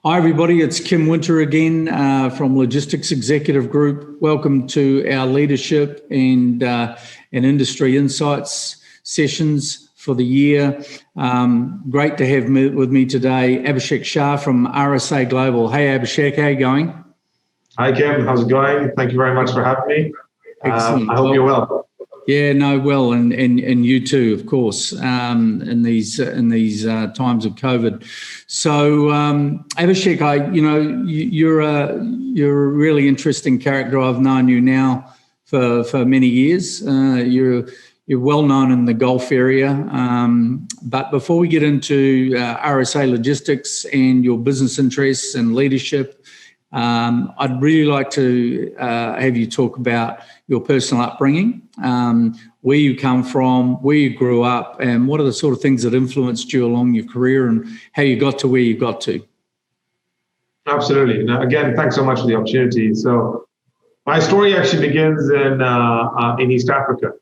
Hi, everybody. It's Kim Winter again from Logistics Executive Group. Welcome to our leadership and industry insights sessions for the year. Great to have with me today Abhishek Shah from RSA Global. Hey, Abhishek, how are you going? Hi, Kim. How's it going? Thank you very much for having me. Excellent. I hope you're well. Yeah, no, well, and you too, of course, in these times of COVID. So, Abhishek, you're a really interesting character. I've known you now for many years. You're well known in the Gulf area. But before we get into RSA Logistics and your business interests and leadership, I'd really like to have you talk about your personal upbringing, where you come from, where you grew up, and what are the sort of things that influenced you along your career and how you got to where you got to. Absolutely. Now, again, thanks so much for the opportunity. So my story actually begins in East Africa.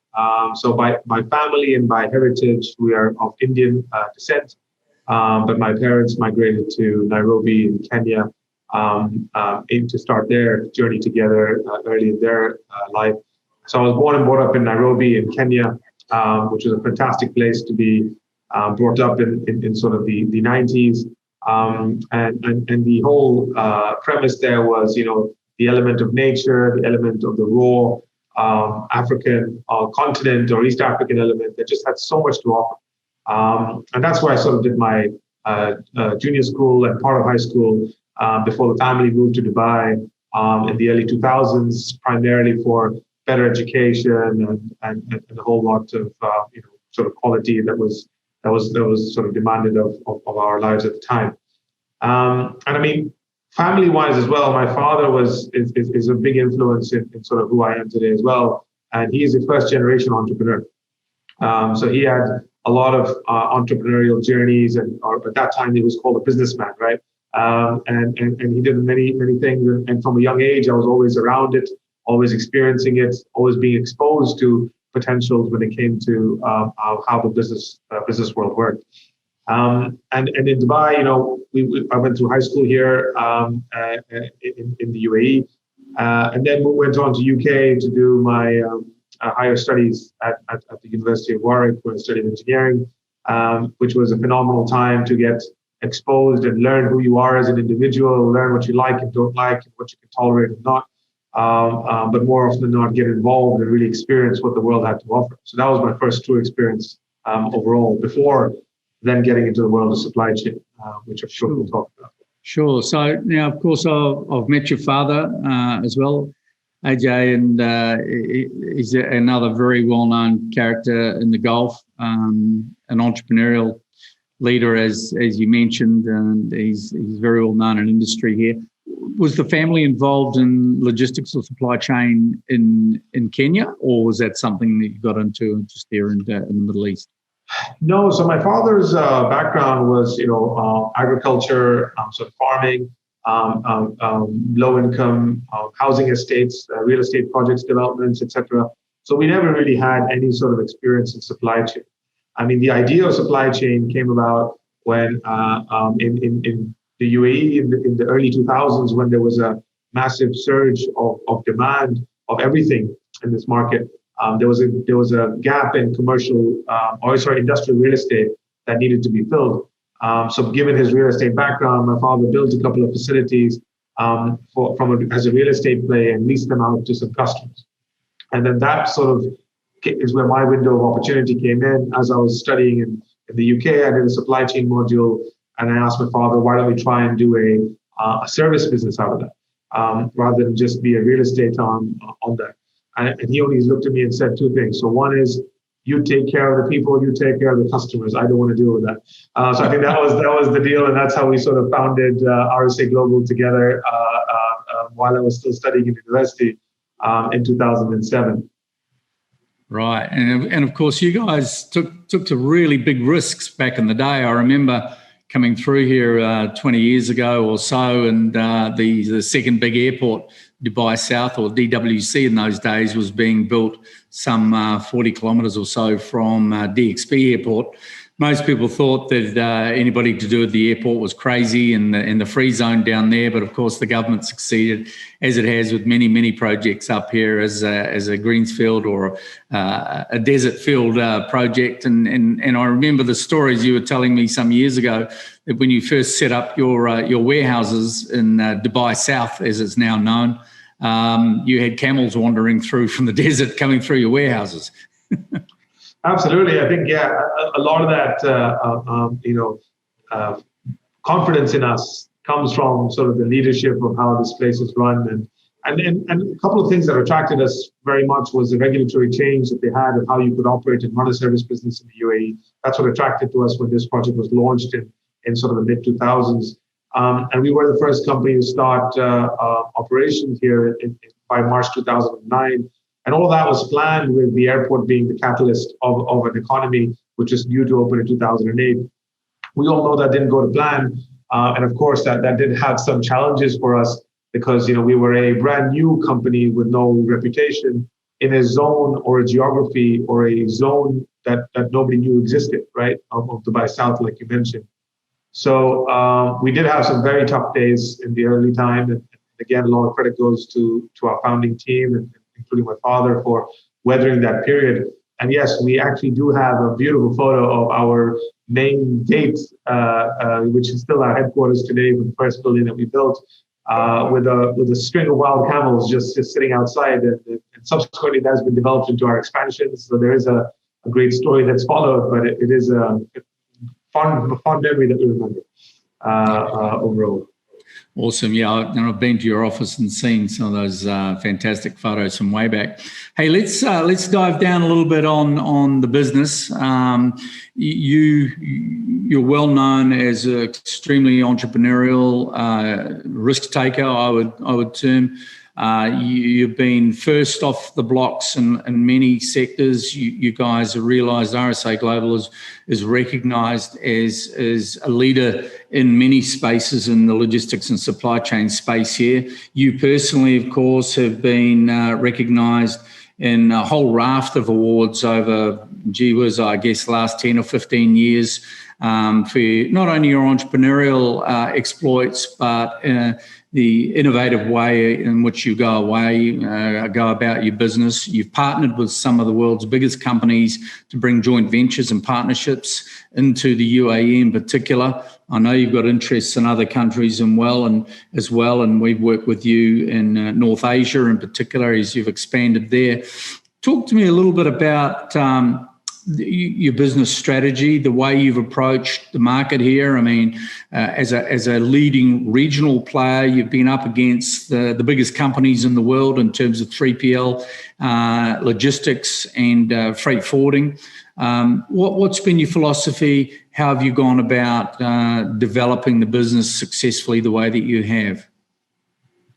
So by family and by heritage, we are of Indian descent, but my parents migrated to Nairobi in Kenya to start their journey together early in their life. So I was born and brought up in Nairobi in Kenya, which was a fantastic place to be brought up in sort of the 90s. And the whole premise there was, the element of nature, the element of the raw African continent or East African element that just had so much to offer. And that's where I sort of did my junior school and part of high school before the family moved to Dubai in the early 2000s, primarily for better education and a whole lot of sort of quality that was sort of demanded of our lives at the time. And I mean, family-wise as well, my father is a big influence in sort of who I am today as well, and he is a first-generation entrepreneur. So he had a lot of entrepreneurial journeys, or at that time he was called a businessman, right? And he did many things, and from a young age I was always around it, always experiencing it, always being exposed to potentials when it came to how the business world worked. And in Dubai, I went through high school here in the UAE, and then went on to UK to do my higher studies at the University of Warwick, where I studied engineering, which was a phenomenal time to get exposed and learn who you are as an individual, learn what you like and don't like, and what you can tolerate and not. But more often than not, get involved and really experience what the world had to offer. So that was my first true experience overall, before then getting into the world of supply chain, which I'm sure we'll talk about. Sure. So now, of course, I've met your father as well, AJ, and he's another very well-known character in the Gulf, an entrepreneurial leader, as you mentioned, and he's very well known in industry here. Was the family involved in logistics or supply chain in Kenya, or was that something that you got into just there in the Middle East? No. So my father's background was, agriculture, sort of farming, low income housing estates, real estate projects, developments, etc. So we never really had any sort of experience in supply chain. I mean, the idea of supply chain came about when in the UAE in the early 2000s, when there was a massive surge of demand of everything in this market. There was a gap in industrial real estate that needed to be filled. So given his real estate background, my father built a couple of facilities as a real estate play and leased them out to some customers. And then that sort of is where my window of opportunity came in. As I was studying in the UK, I did a supply chain module, and I asked my father, why don't we try and do a service business out of that, rather than just be a real estate on that. And he always looked at me and said two things. So one is, you take care of the people, you take care of the customers. I don't want to deal with that. So I think that was the deal, and that's how we sort of founded RSA Global together while I was still studying in university in 2007. Right, and of course you guys took to really big risks back in the day. I remember coming through here 20 years ago or so, and the second big airport, Dubai South, or DWC in those days, was being built some 40 kilometres or so from DXB Airport. Most people thought that anybody to do with the airport was crazy and the free zone down there, but of course the government succeeded, as it has with many projects up here, as a greensfield or a desert field project. And I remember the stories you were telling me some years ago that when you first set up your warehouses in Dubai South, as it's now known, you had camels wandering through from the desert coming through your warehouses. Absolutely. I think, a lot of that, confidence in us comes from sort of the leadership of how this place is run. And a couple of things that attracted us very much was the regulatory change that they had and how you could operate and run a service business in the UAE. That's what attracted to us when this project was launched in sort of the mid-2000s. And we were the first company to start operations here by March 2009. And all that was planned with the airport being the catalyst of an economy which is due to open in 2008. We all know that didn't go to plan. And of course, that did have some challenges for us because, we were a brand new company with no reputation in a zone or a geography or a zone that nobody knew existed, right? Of Dubai South, like you mentioned. So we did have some very tough days in the early time. And again, a lot of credit goes to our founding team and including my father, for weathering that period. And yes, we actually do have a beautiful photo of our main gate, which is still our headquarters today, with the first building that we built, with a string of wild camels just sitting outside. And subsequently, that's been developed into our expansions. So there is a great story that's followed, but it is a fond memory that we remember overall. Awesome. Yeah, I've been to your office and seen some of those fantastic photos from way back. Hey, let's dive down a little bit on the business. You're well known as an extremely entrepreneurial risk taker, I would term. You've been first off the blocks in many sectors. You guys have realised RSA Global is recognised as a leader in many spaces in the logistics and supply chain space here. You personally, of course, have been recognised in a whole raft of awards over, I guess, last 10 or 15 years for not only your entrepreneurial exploits, but the innovative way in which you go about your business. You've partnered with some of the world's biggest companies to bring joint ventures and partnerships into the UAE in particular. I know you've got interests in other countries as well, and we've worked with you in North Asia in particular as you've expanded there. Talk to me a little bit about your business strategy, the way you've approached the market here. I mean, as a leading regional player, you've been up against the biggest companies in the world in terms of 3PL, logistics and freight forwarding. What's been your philosophy? How have you gone about developing the business successfully the way that you have?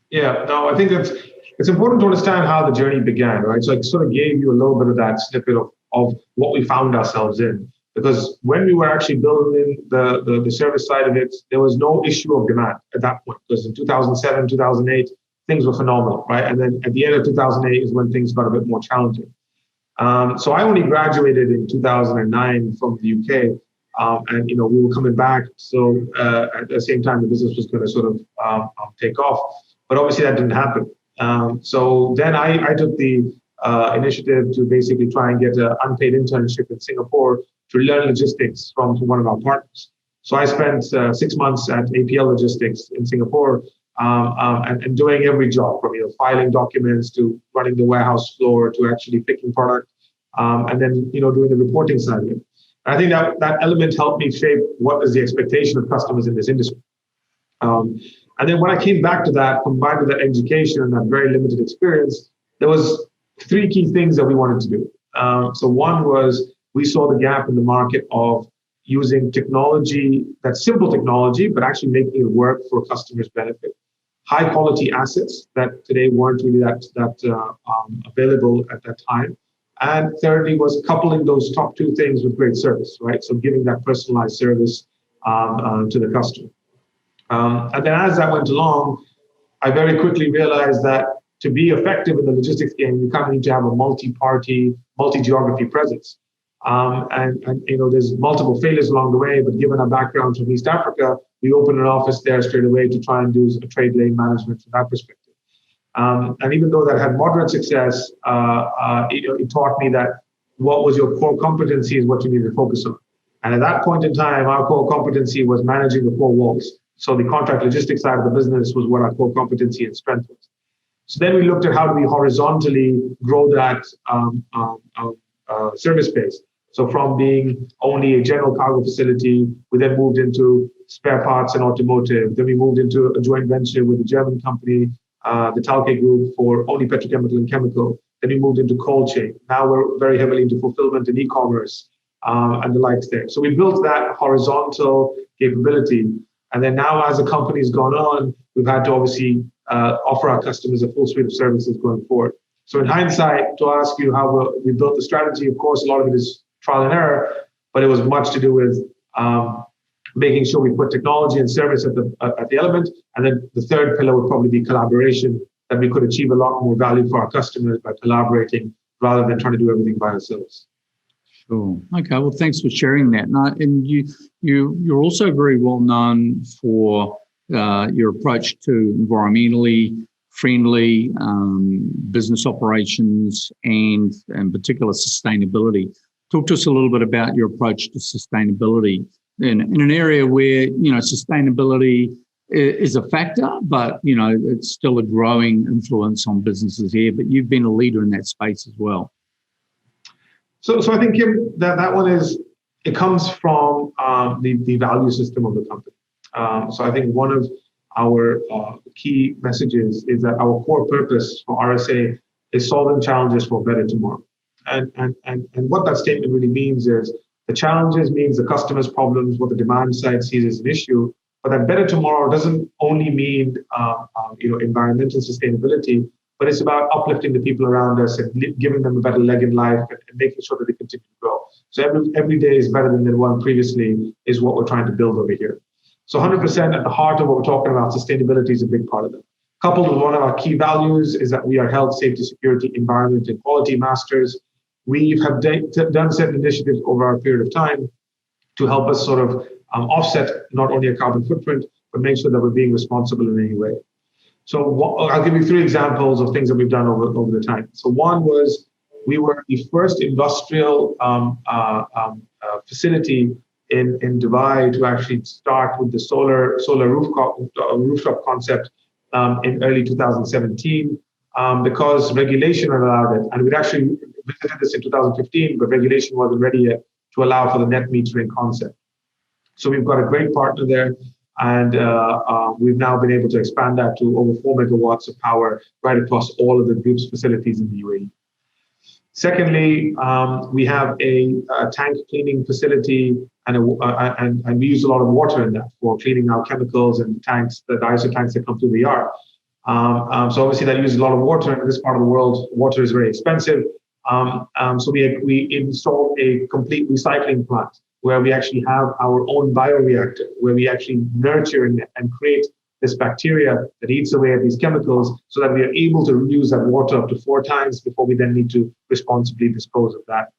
Yeah, no, I think it's important to understand how the journey began, right? So I sort of gave you a little bit of that snippet of what we found ourselves in. Because when we were actually building the service side of it, there was no issue of demand at that point. Because in 2007, 2008, things were phenomenal, right? And then at the end of 2008 is when things got a bit more challenging. So I only graduated in 2009 from the UK. And, we were coming back. So at the same time, the business was going to sort of take off. But obviously that didn't happen. So then I took the initiative to basically try and get an unpaid internship in Singapore to learn logistics from one of our partners. So I spent 6 months at APL Logistics in Singapore and doing every job from filing documents to running the warehouse floor to actually picking product and then doing the reporting side of it. And I think that element helped me shape what is the expectation of customers in this industry. And then when I came back to that, combined with that education and that very limited experience, there was 3 key things that we wanted to do. So one was we saw the gap in the market of using technology, that simple technology, but actually making it work for customers' benefit. High quality assets that today weren't really that available at that time. And thirdly was coupling those top 2 things with great service, right? So giving that personalized service to the customer. And then as that went along, I very quickly realized that to be effective in the logistics game, you kind of need to have a multi-party, multi-geography presence. And there's multiple failures along the way, but given our background from East Africa, we opened an office there straight away to try and do a trade lane management from that perspective. And even though that had moderate success, it taught me that what was your core competency is what you need to focus on. And at that point in time, our core competency was managing the four walls. So the contract logistics side of the business was what our core competency and strength was. So then we looked at how do we horizontally grow that service base. So from being only a general cargo facility, we then moved into spare parts and automotive. Then we moved into a joint venture with a German company, the Talke Group, for only petrochemical and chemical. Then we moved into cold chain. Now we're very heavily into fulfillment and e-commerce and the likes there. So we built that horizontal capability. And then now as the company's gone on, we've had to obviously offer our customers a full suite of services going forward. So in hindsight, to ask you how we built the strategy, of course, a lot of it is trial and error, but it was much to do with making sure we put technology and service at the element. And then the third pillar would probably be collaboration, that we could achieve a lot more value for our customers by collaborating rather than trying to do everything by ourselves. Sure. Okay. Well, thanks for sharing that. And you're also very well known for your approach to environmentally friendly business operations and in particular sustainability. Talk to us a little bit about your approach to sustainability in an area where, sustainability is a factor, but, it's still a growing influence on businesses here, but you've been a leader in that space as well. So I think, Kim, that one it comes from the value system of the company. So I think one of our key messages is that our core purpose for RSA is solving challenges for a better tomorrow. And what that statement really means is the challenges means the customer's problems, what the demand side sees as an issue. But that better tomorrow doesn't only mean environmental sustainability, but it's about uplifting the people around us and giving them a better leg in life and making sure that they continue to grow. So every day is better than the one previously is what we're trying to build over here. So 100% at the heart of what we're talking about, sustainability is a big part of it. Coupled with one of our key values is that we are health, safety, security, environment, and quality masters. We have done certain initiatives over our period of time to help us sort of offset not only a carbon footprint, but make sure that we're being responsible in any way. So I'll give you 3 examples of things that we've done over the time. So one was we were the first industrial facility in Dubai to actually start with the solar rooftop concept in early 2017 because regulation allowed it. And we'd actually visited this in 2015, but regulation wasn't ready yet to allow for the net metering concept. So we've got a great partner there. And we've now been able to expand that to over 4 megawatts of power right across all of the group's facilities in the UAE. Secondly, we have a tank cleaning facility, and we use a lot of water in that for cleaning our chemicals and tanks, the ISO tanks that come through the yard. So obviously that uses a lot of water, and in this part of the world, water is very expensive. So we installed a complete recycling plant where we actually have our own bioreactor, where we actually nurture and create this bacteria that eats away at these chemicals so that we are able to reuse that water up to 4 times before we then need to responsibly dispose of that.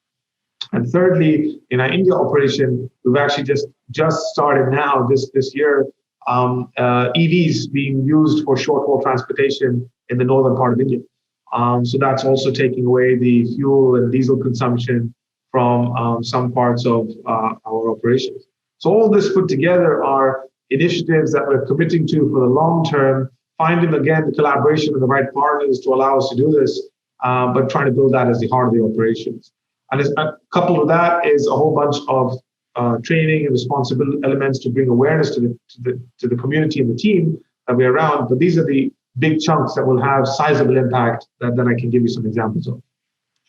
And thirdly, in our India operation, we've actually just started now this year, EVs being used for short-haul transportation in the northern part of India. So that's also taking away the fuel and diesel consumption from some parts of our operations. So all this put together are initiatives that we're committing to for the long term, finding, again, the collaboration with the right partners to allow us to do this, but trying to build that as the heart of the operations. And coupled with that is a whole bunch of training and responsible elements to bring awareness to the community and the team that we're around. But these are the big chunks that will have sizable impact that I can give you some examples of.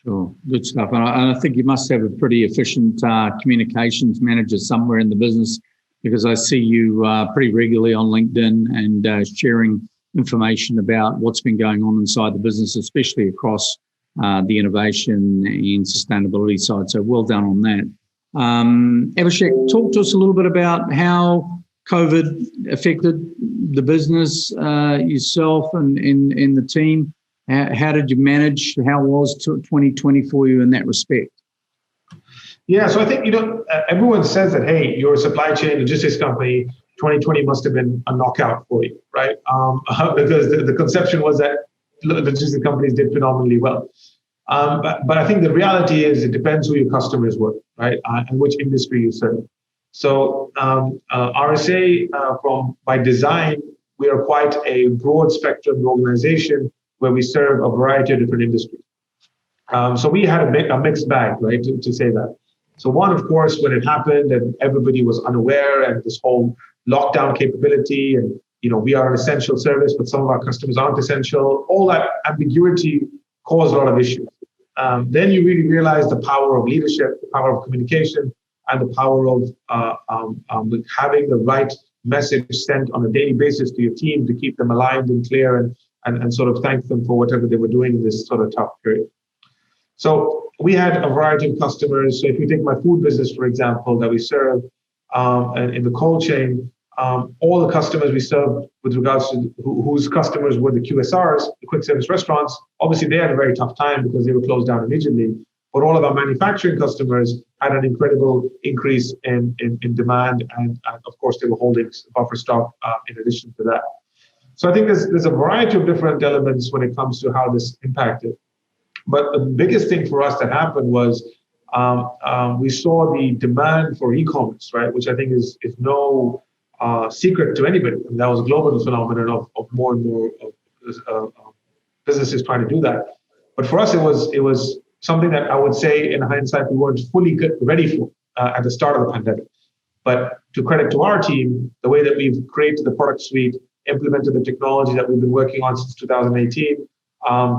Sure, good stuff. And I think you must have a pretty efficient communications manager somewhere in the business, because I see you pretty regularly on LinkedIn and sharing information about what's been going on inside the business, especially across the innovation and sustainability side. So well done on that. Abhishek, talk to us a little bit about how COVID affected the business, yourself and the team. How did you manage? How was 2020 for you in that respect? Yeah, so I think, everyone says that, hey, your supply chain logistics company, 2020 must have been a knockout for you, right? Because the conception was that logistics companies did phenomenally well. But I think the reality is it depends who your customers were, right? And which industry you serve. So RSA, by design, we are quite a broad spectrum organization where we serve a variety of different industries. So we had a mixed bag, right, to say that. So one, of course, when it happened and everybody was unaware and this whole lockdown capability and, we are an essential service, but some of our customers aren't essential, all that ambiguity caused a lot of issues. Then you really realize the power of leadership, the power of communication, and the power of having the right message sent on a daily basis to your team to keep them aligned and clear and sort of thank them for whatever they were doing in this sort of tough period. So we had a variety of customers. So if you take my food business, for example, that we serve in the cold chain, all the customers we served with regards to whose customers were the QSRs, the quick service restaurants, obviously they had a very tough time because they were closed down immediately. But all of our manufacturing customers had an incredible increase in demand. And of course, they were holding buffer stock in addition to that. So I think there's a variety of different elements when it comes to how this impacted. But the biggest thing for us that happened was we saw the demand for e-commerce, right, which I think is no secret to anybody. And that was a global phenomenon of more and more of businesses trying to do that. But for us, it was something that I would say, in hindsight, we weren't fully ready for at the start of the pandemic. But to credit to our team, the way that we've created the product suite, implemented the technology that we've been working on since 2018,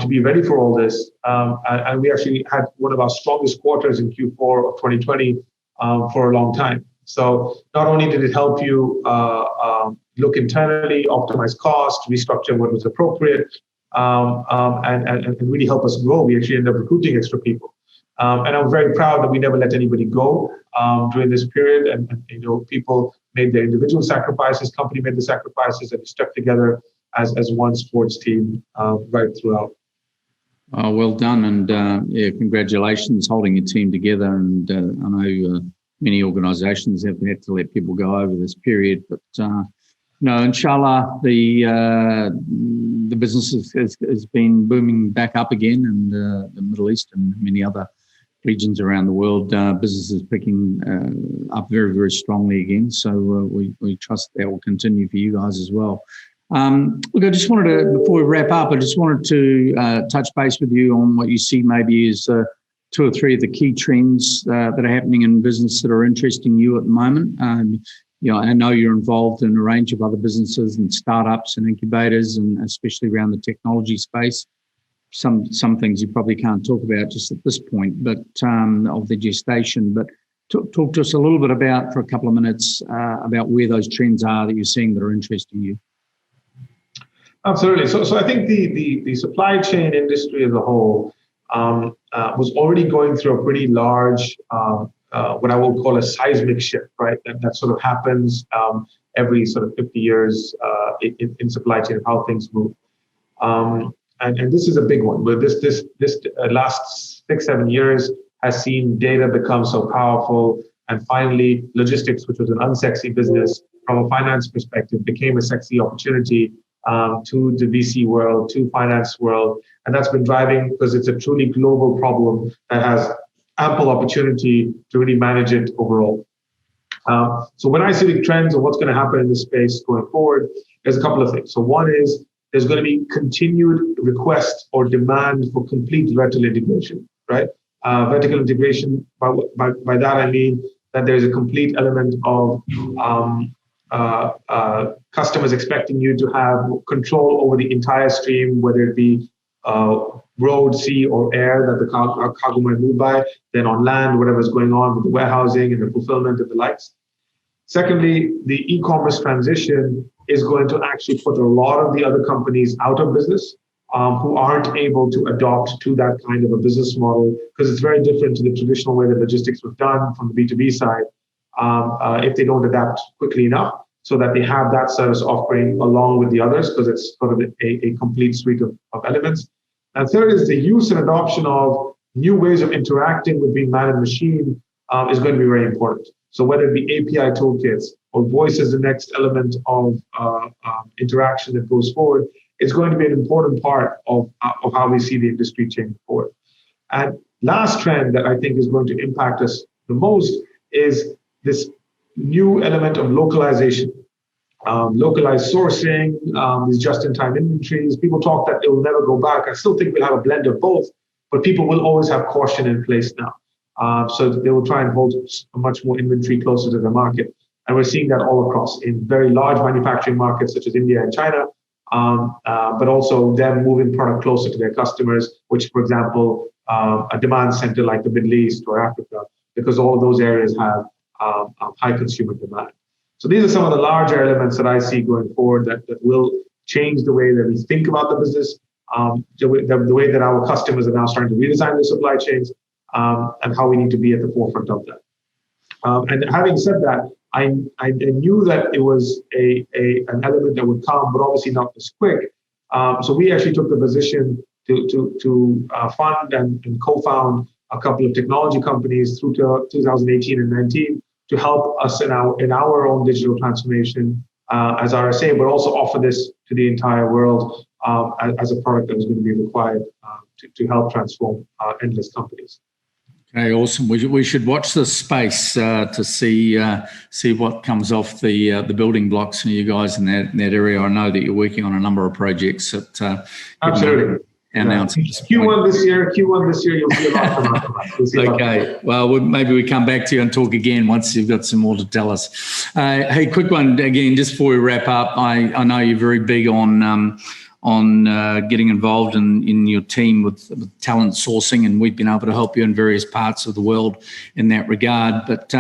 to be ready for all this. And we actually had one of our strongest quarters in Q4 of 2020 for a long time. So not only did it help you look internally, optimize cost, restructure what was appropriate, and really help us grow, we actually ended up recruiting extra people. And I'm very proud that we never let anybody go during this period. And people made their individual sacrifices, company made the sacrifices, and we stuck together as one sports team right throughout. Well done, and congratulations holding your team together. And I know many organisations have had to let people go over this period, but inshallah, the business has been booming back up again, and the Middle East and many other regions around the world, business is picking up very, very strongly again. So we trust that will continue for you guys as well. Look, I just wanted to, before we wrap up, I just wanted to touch base with you on what you see maybe as two or three of the key trends that are happening in business that are interesting you at the moment. I know you're involved in a range of other businesses and startups and incubators, and especially around the technology space. Some things you probably can't talk about just at this point, but of the gestation. But talk to us a little bit about, for a couple of minutes, about where those trends are that you're seeing that are interesting you. Absolutely. So I think the supply chain industry as a whole was already going through a pretty large, what I would call a seismic shift, right? That sort of happens every sort of 50 years in supply chain, how things move. And this is a big one. But this last 6-7 years has seen data become so powerful, and finally logistics, which was an unsexy business from a finance perspective, became a sexy opportunity to the VC world, to finance world. And that's been driving, because it's a truly global problem that has ample opportunity to really manage it overall. So when I see the trends of what's going to happen in this space going forward, there's a couple of things. So one is there's going to be continued request or demand for complete vertical integration, right? Vertical integration, by that I mean that there's a complete element of customers expecting you to have control over the entire stream, whether it be road, sea, or air that the cargo might move by, then on land, whatever's going on with the warehousing and the fulfillment and the likes. Secondly, the e-commerce transition is going to actually put a lot of the other companies out of business who aren't able to adopt to that kind of a business model, because it's very different to the traditional way that logistics was done from the B2B side. If they don't adapt quickly enough, so that they have that service offering along with the others, because it's sort of a complete suite of elements. And third is the use and adoption of new ways of interacting between man and machine is going to be very important. So whether it be API toolkits or voice as the next element of interaction that goes forward, it's going to be an important part of how we see the industry changing forward. And last trend that I think is going to impact us the most is this new element of localization. Localized sourcing, these just-in-time inventories. People talk that it will never go back. I still think we'll have a blend of both, but people will always have caution in place now. So they will try and hold much more inventory closer to the market. And we're seeing that all across in very large manufacturing markets such as India and China, but also them moving product closer to their customers, which, for example, a demand center like the Middle East or Africa, because all of those areas have high consumer demand. So these are some of the larger elements that I see going forward that will change the way that we think about the business, the way that our customers are now starting to redesign their supply chains, and how we need to be at the forefront of that. And having said that, I knew that it was an element that would come, but obviously not this quick. So we actually took the position to fund and co-found a couple of technology companies through to 2018 and 19 to help us in our own digital transformation as RSA, but also offer this to the entire world as a product that was going to be required to help transform endless companies. Okay, awesome. We should watch this space to see what comes off the building blocks for you guys in that area. I know that you're working on a number of projects that absolutely. Announcements. Q1 this year, you'll see a lot from us. Okay. Well, maybe we come back to you and talk again once you've got some more to tell us. Hey, quick one again, just before we wrap up. I know you're very big on getting involved in your team with talent sourcing, and we've been able to help you in various parts of the world in that regard. But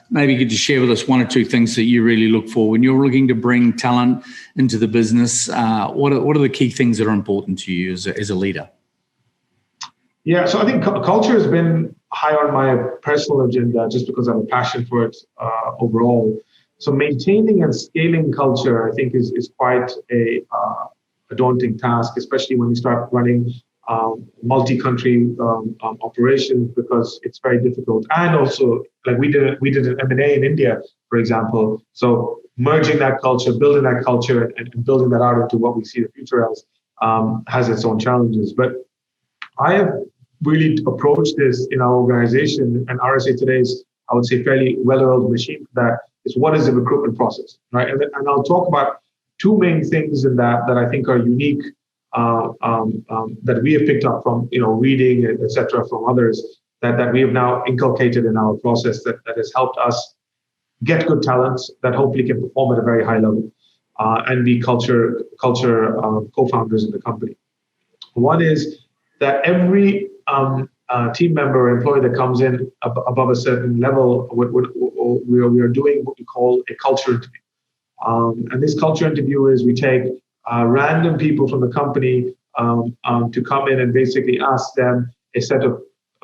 maybe you could just share with us one or two things that you really look for when you're looking to bring talent into the business. What are the key things that are important to you as a leader? Yeah, so I think culture has been high on my personal agenda just because I have a passion for it overall. So maintaining and scaling culture, I think, is quite a daunting task, especially when you start running multi-country operations, because it's very difficult. And also, like we did an M&A in India, for example. So merging that culture, building that culture, and building that out into what we see the future as has its own challenges. But I have really approached this in our organization, and RSA today is, I would say, fairly well-oiled machine for that. Is what is the recruitment process, right? And I'll talk about two main things in that I think are unique that we have picked up from reading, et cetera, from others that we have now inculcated in our process that has helped us get good talents that hopefully can perform at a very high level and be culture co-founders in the company. One is that every team member or employee that comes in above a certain level, we are doing what we call a culture interview. And this culture interview is we take random people from the company to come in and basically ask them a set of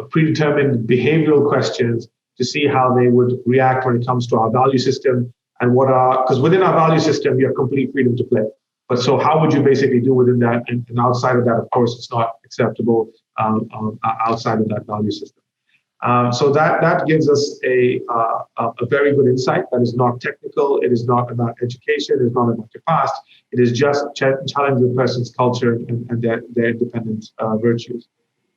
predetermined behavioral questions to see how they would react when it comes to our value system and because within our value system, you have complete freedom to play. But so how would you basically do within that? And outside of that, of course, it's not acceptable outside of that value system. So that gives us a very good insight that is not technical. It is not about education. It is not about your past. It is just challenging the person's culture and their independent virtues.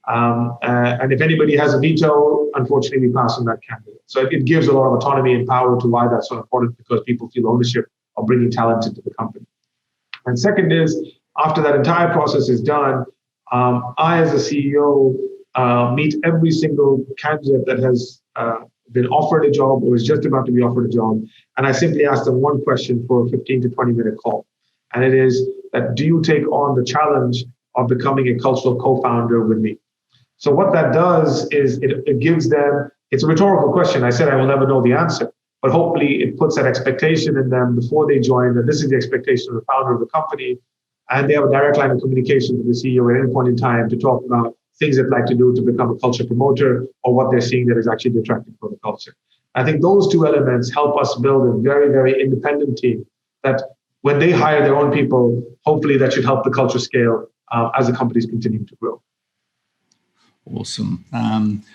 And if anybody has a veto, unfortunately, we pass on that candidate. So it gives a lot of autonomy and power to why that's so important, because people feel ownership of bringing talent into the company. And second is, after that entire process is done, I, as a CEO, meet every single candidate that has been offered a job or is just about to be offered a job. And I simply ask them one question for a 15 to 20 minute call. And it is that, do you take on the challenge of becoming a cultural co-founder with me? So what that does is it gives them, it's a rhetorical question. I said I will never know the answer, but hopefully it puts that expectation in them before they join, that this is the expectation of the founder of the company. And they have a direct line of communication with the CEO at any point in time to talk about things they'd like to do to become a culture promoter, or what they're seeing that is actually attractive for the culture. I think those two elements help us build a very, very independent team that when they hire their own people, hopefully that should help the culture scale as the companies continue to grow. Awesome.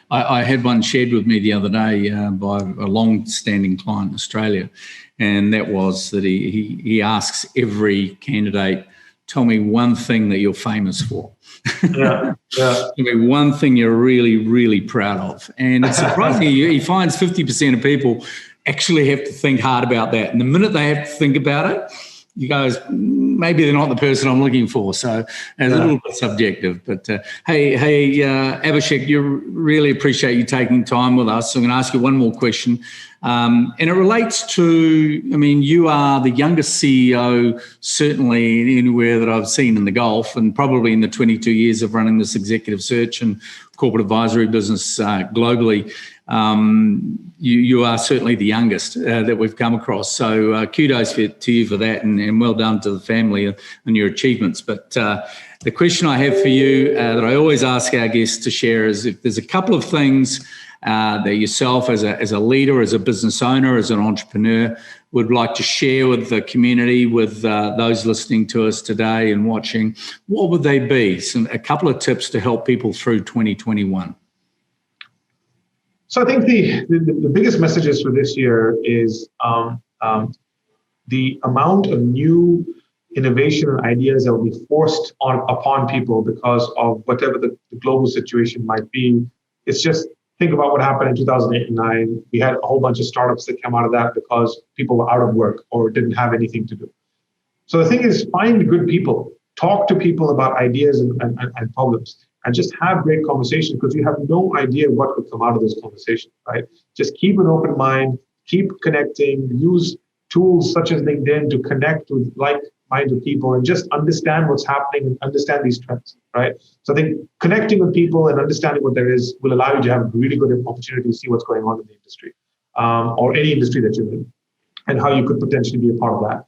I had one shared with me the other day by a long-standing client in Australia, and that was that he asks every candidate, tell me one thing that you're famous for. Yeah. Tell me one thing you're really, really proud of. And it's surprising, he finds 50% of people actually have to think hard about that. And the minute they have to think about it, you guys, maybe they're not the person I'm looking for. So it's a little bit subjective. But hey, Abhishek, you really appreciate you taking time with us. So I'm going to ask you one more question. And it relates to, I mean, you are the youngest CEO, certainly anywhere that I've seen in the Gulf, and probably in the 22 years of running this executive search and corporate advisory business globally. You are certainly the youngest that we've come across. So kudos to you for that, and well done to the family and your achievements. But the question I have for you that I always ask our guests to share is if there's a couple of things that yourself as a leader, as a business owner, as an entrepreneur would like to share with the community, with those listening to us today and watching, what would they be? A couple of tips to help people through 2021. So I think the biggest messages for this year is the amount of new innovation and ideas that will be forced upon people because of whatever the global situation might be. It's just, think about what happened in 2008 and 2009. We had a whole bunch of startups that came out of that because people were out of work or didn't have anything to do. So the thing is, find good people, talk to people about ideas and problems, and just have great conversations, because you have no idea what could come out of those conversations, right? Just keep an open mind, keep connecting, use tools such as LinkedIn to connect with like-minded people and just understand what's happening and understand these trends, right? So I think connecting with people and understanding what there is will allow you to have a really good opportunity to see what's going on in the industry, or any industry that you're in, and how you could potentially be a part of that.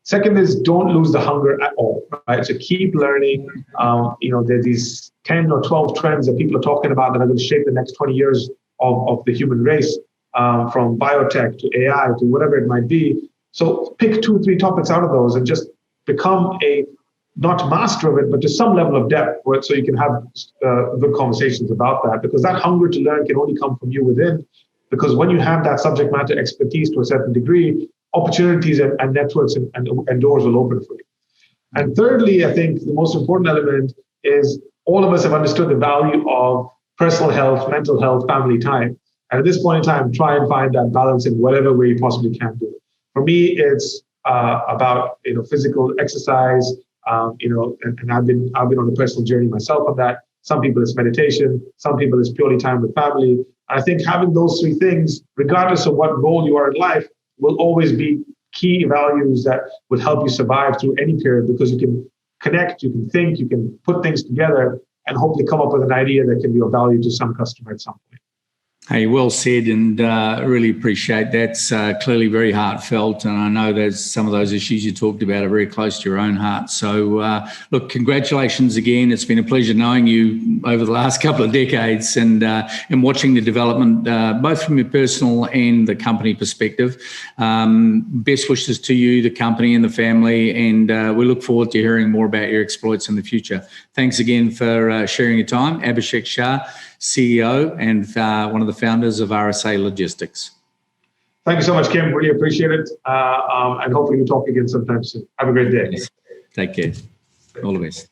Second is, don't lose the hunger at all, right? So keep learning. There are these 10 or 12 trends that people are talking about that are going to shape the next 20 years of the human race, from biotech to AI to whatever it might be. So pick 2-3 topics out of those and just become not master of it, but to some level of depth, so you can have good conversations about that. Because that hunger to learn can only come from you within. Because when you have that subject matter expertise to a certain degree, opportunities and networks and doors will open for you. And thirdly, I think the most important element is all of us have understood the value of personal health, mental health, family time. And at this point in time, try and find that balance in whatever way you possibly can do it. For me, it's about physical exercise, and I've been on a personal journey myself on that. Some people it's meditation, some people it's purely time with family. I think having those 3 things, regardless of what role you are in life, will always be key values that would help you survive through any period, because you can connect, you can think, you can put things together and hopefully come up with an idea that can be of value to some customer at some point. Hey, well said, and really appreciate that's clearly very heartfelt, and I know there's some of those issues you talked about are very close to your own heart. So, look, congratulations again. It's been a pleasure knowing you over the last couple of decades and watching the development, both from your personal and the company perspective. Best wishes to you, the company and the family, and we look forward to hearing more about your exploits in the future. Thanks again for sharing your time. Abhishek Shah, CEO and one of the founders of RSA Logistics. Thank you so much, Kim. Really appreciate it. And hopefully we'll talk again sometime soon. Have a great day. Take care. All the best.